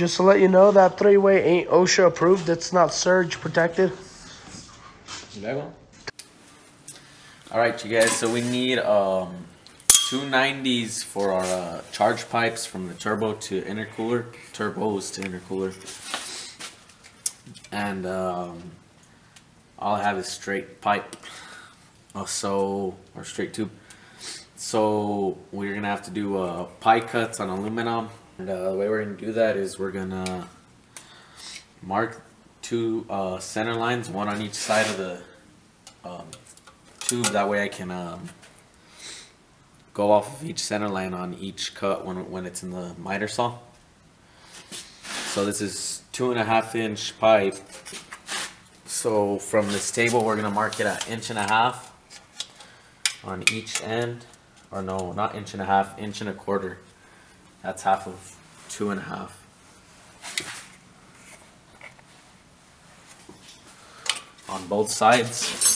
Just to let you know, that 3-way ain't OSHA approved. It's not surge protected. Alright, you guys, so we need 290s for our charge pipes from the turbo to intercooler. Turbos to intercooler. And all I have is straight pipe. Or straight tube. So we're gonna have to do pie cuts on aluminum. And the way we're gonna do that is we're gonna mark 2 center lines, one on each side of the tube. That way I can go off of each center line on each cut when it's in the miter saw. So this is 2.5-inch pipe. So from this table we're gonna mark it at 1.5 inches on each end. Or no, not 1.5 inches, 1.25 inches. That's half of 2.5. On both sides.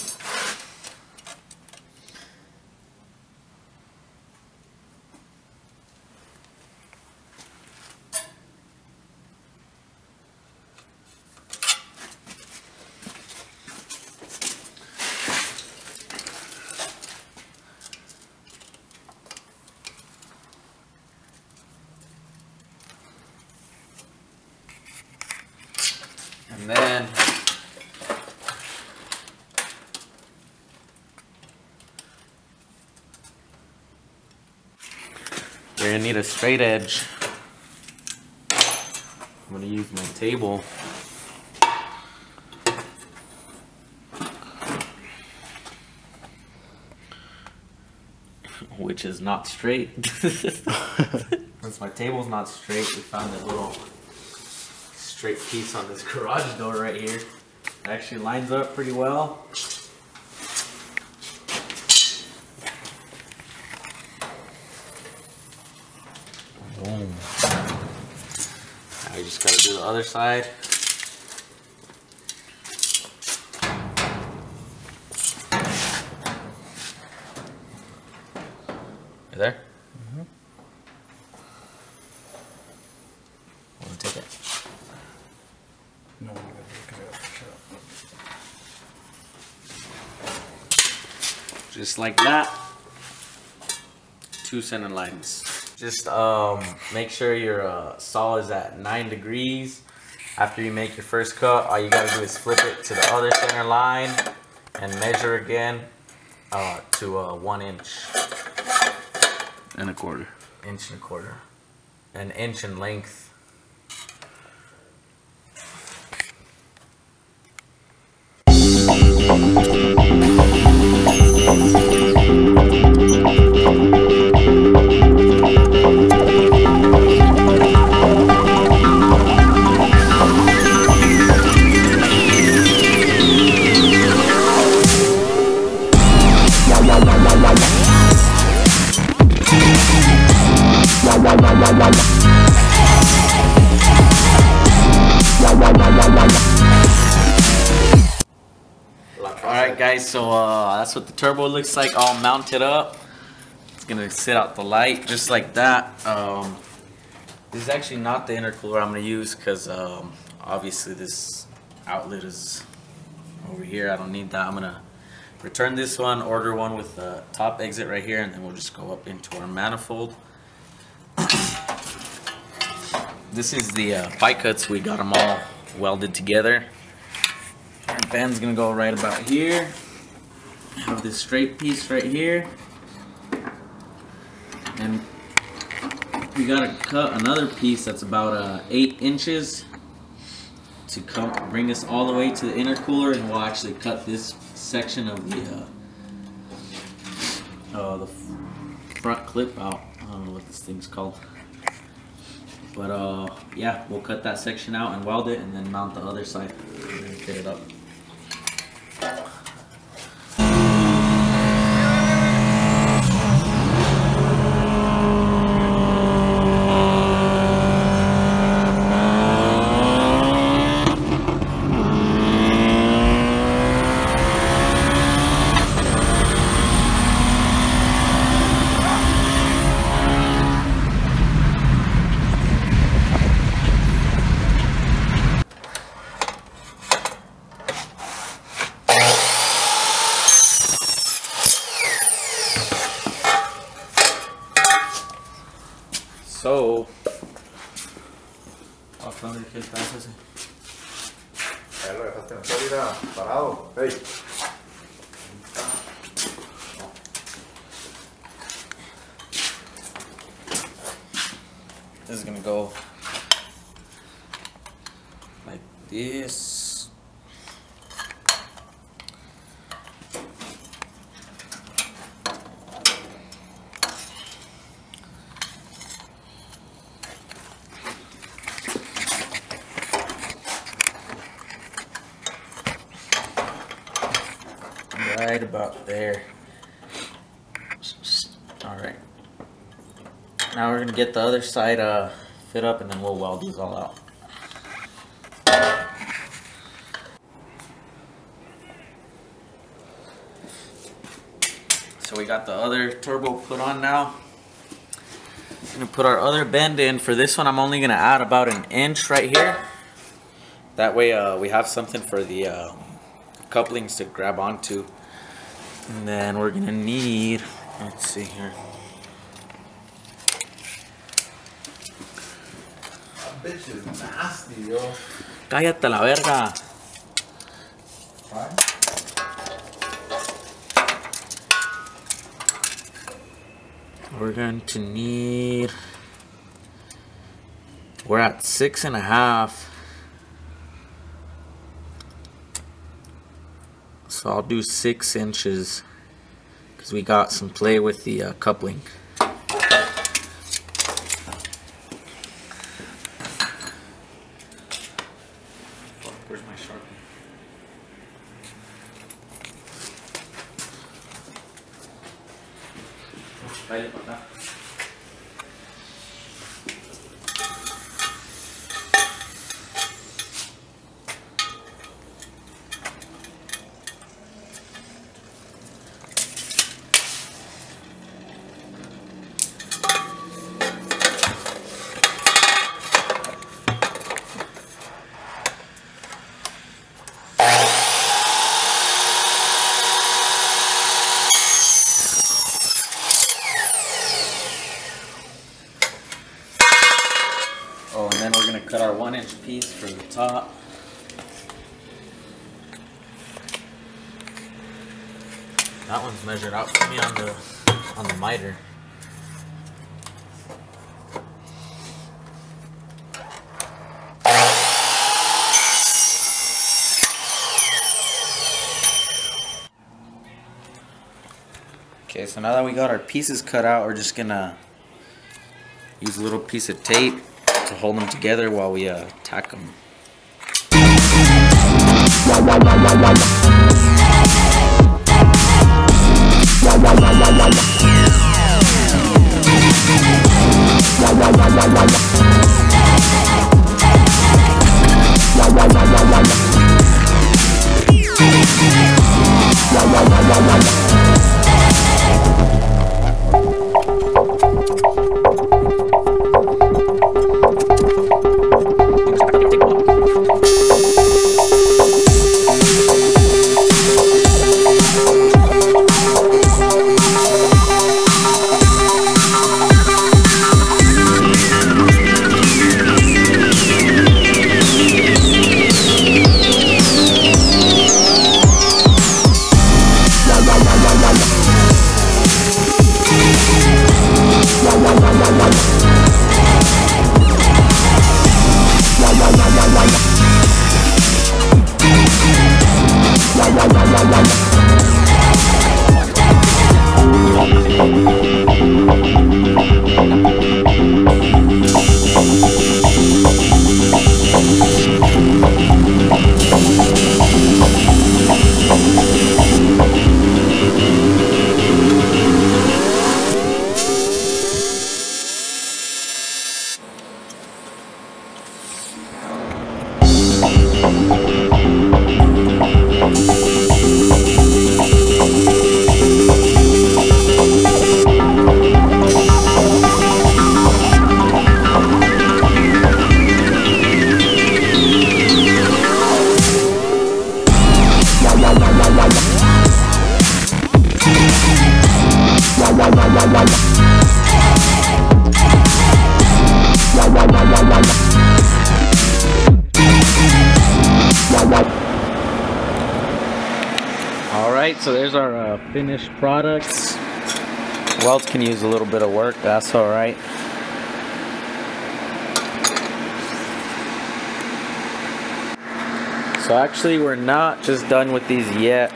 And then we're gonna need a straight edge. I'm gonna use my table. Which is not straight. Since my table's not straight, we found a little straight piece on this garage door right here. It actually lines up pretty well. Boom. Now we just gotta do the other side. You there? Mm-hmm. Want to take it? No, you gotta pick it up. Just like that. 2 center lines. Just make sure your saw is at 9 degrees. After you make your first cut, all you gotta do is flip it to the other center line and measure again to 1 inch. And a quarter. 1 1/4 inches. An inch in length. Alright guys, so that's what the turbo looks like all mounted up. It's gonna sit out the light just like that. This is actually not the intercooler I'm gonna use because obviously this outlet is over here. I don't need that. I'm gonna return this one, order one with the top exit right here, and then we'll just go up into our manifold. This is the pie cuts. We got them all welded together. Our band's gonna go right about here. Have this straight piece right here, and we gotta cut another piece that's about 8 inches to bring us all the way to the intercooler, and we'll actually cut this section of the front clip out. I don't know what this thing's called, but yeah, we'll cut that section out and weld it, and then mount the other side and fit it up. la dejaste en salida parado. Hey. This is gonna go like this. Right about there. All right. Now we're gonna get the other side fit up, and then we'll weld these all out. So we got the other turbo put on now. I'm gonna put our other bend in. For this one, I'm only gonna add about 1 inch right here. That way we have something for the couplings to grab onto. And then we're gonna need, let's see here. That bitch is nasty, yo. Cállate la verga. Fine. We're going to need, we're at 6.5. So I'll do 6 inches because we got some play with the coupling. Where's my Sharpie? Baile para acá. Oh, and then we're gonna cut our 1-inch piece for the top. That one's measured out for me on the miter. Okay, so now that we got our pieces cut out, we're just gonna use a little piece of tape to hold them together while we tack them. Alright, so there's our finished products. Welds can use a little bit of work, that's alright. So actually we're not just done with these yet.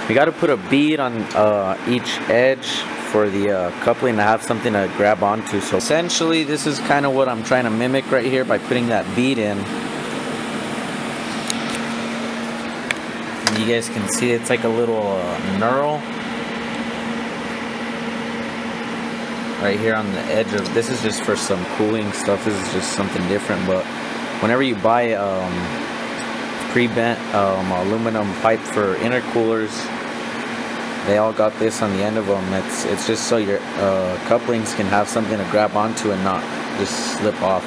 We got to put a bead on each edge for the coupling to have something to grab onto. So essentially this is kind of what I'm trying to mimic right here by putting that bead in. And you guys can see it's like a little knurl right here on the edge of this. Is just for some cooling stuff. This is just something different, but whenever you buy pre-bent aluminum pipe for intercoolers, they all got this on the end of them. It's just so your couplings can have something to grab onto and not just slip off.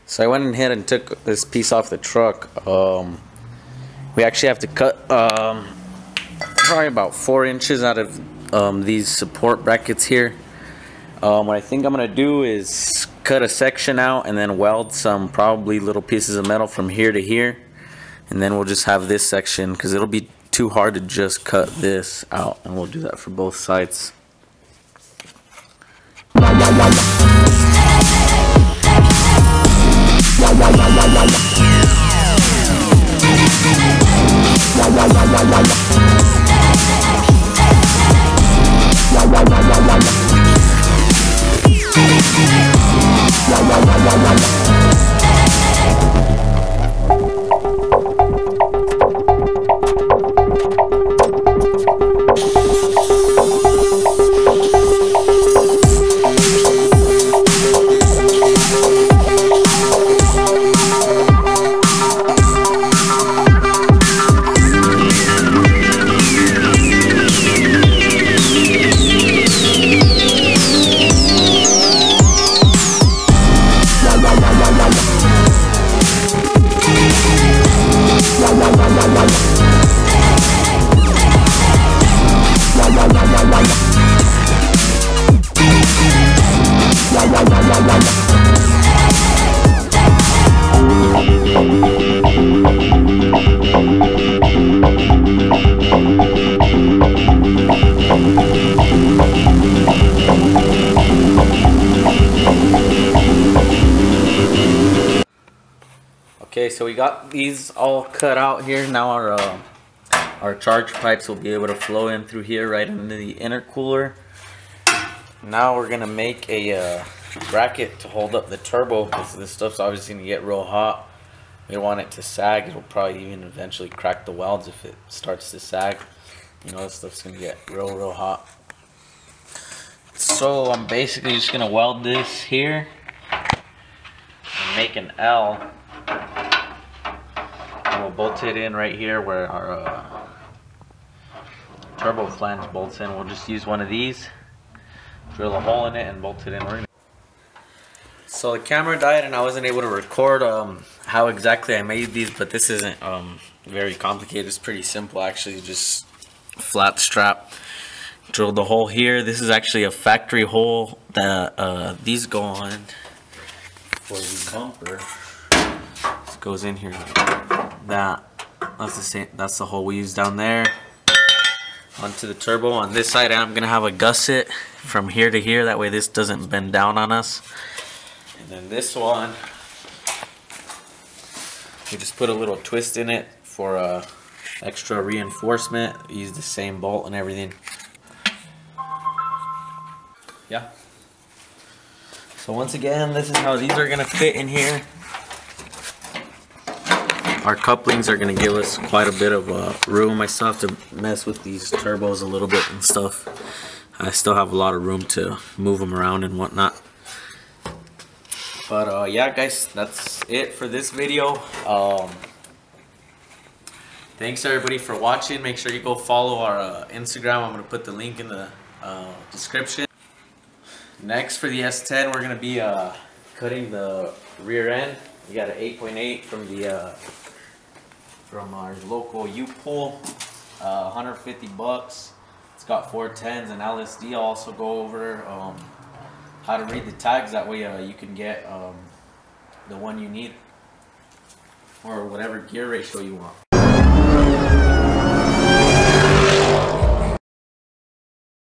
So I went ahead and took this piece off the truck. We actually have to cut probably about 4 inches out of these support brackets here. What I think I'm gonna do is cut a section out and then weld some probably little pieces of metal from here to here, and then we'll just have this section because it'll be too hard to just cut this out, and we'll do that for both sides. Okay, so we got these all cut out here. Now our charge pipes will be able to flow in through here right into the intercooler. Now we're gonna make a bracket to hold up the turbo, because this stuff's obviously gonna get real hot. We don't want it to sag. It'll probably even eventually crack the welds if it starts to sag. You know, this stuff's gonna get real hot. So I'm basically just gonna weld this here and make an L. And we'll bolt it in right here where our turbo flange bolts in. We'll just use one of these, drill a hole in it, and bolt it in. So the camera died and I wasn't able to record how exactly I made these, but this isn't very complicated. It's pretty simple actually. Just flat strap, drill the hole here. This is actually a factory hole that these go on for the bumper. This goes in here like that. That's the same. That's the hole we use down there. Onto the turbo. On this side I'm gonna have a gusset from here to here, that way this doesn't bend down on us. And then this one, we just put a little twist in it for extra reinforcement. Use the same bolt and everything. Yeah. So once again, this is how these are gonna fit in here. Our couplings are going to give us quite a bit of room. I still have to mess with these turbos a little bit and stuff. I still have a lot of room to move them around and whatnot. But yeah guys, that's it for this video. Thanks everybody for watching. Make sure you go follow our Instagram. I'm going to put the link in the description. Next for the S10, we're going to be cutting the rear end. We got an 8.8 from our local U-Pull, 150 bucks. It's got 410s and LSD. I'll also go over how to read the tags. That way you can get the one you need, or whatever gear ratio you want.